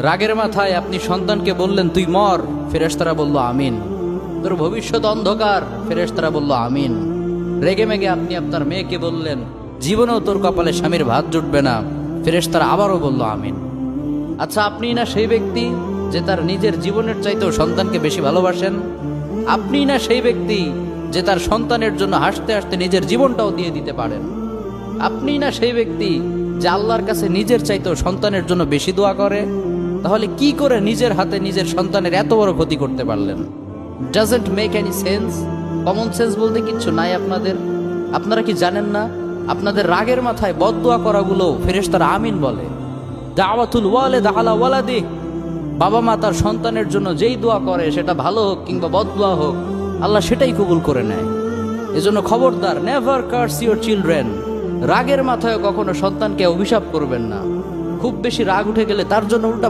রাগের মাথায় আপনি সন্তানকে বললেন তুই মর, ফেরেশতারা বলল আমিন। তোর ভবিষ্যৎ অন্ধকার, ফেরেশতারা বলল আমিন। রেগে মেগে আপনি আপনার মেয়েকে বললেন জীবনেও তোর কপালে স্বামীর ভাত জুটবে না, ফেরেশতারা আবারও বলল আমিন। আচ্ছা, আপনি না সেই ব্যক্তি যে তার নিজের জীবনের চাইতেও সন্তানকে বেশি ভালোবাসেন? আপনি না সেই ব্যক্তি যে তার সন্তানের জন্য হাসতে হাসতে নিজের জীবনটাও দিয়ে দিতে পারেন? আপনি না সেই ব্যক্তি যে আল্লাহর কাছে নিজের চাইতেও সন্তানের জন্য বেশি দোয়া করে? তাহলে কি করে নিজের হাতে নিজের সন্তানের এত বড় ক্ষতি করতে পারলেন? Doesn't make any sense. Common sense বলতে কিচ্ছু নাই আপনাদের? আপনারা কি জানেন না আপনাদের রাগের মাথায় বদদোয়া করাগুলো ফেরেশতারা আমিন বলে? দাওয়াতুল ওয়ালিদ আলা ওয়ালাদি, বাবা মা তার সন্তানের জন্য যেই দোয়া করে সেটা ভালো হোক কিংবা বদদোয়া হোক, আল্লাহ সেটাই কবুল করে নেয়। এজন্য খবরদার, নেভার কার্স ইউর চিলড্রেন। রাগের মাথায় কখনো সন্তানকে অভিশাপ করবেন না। খুব বেশি রাগ উঠে গেলে তার জন্য উল্টা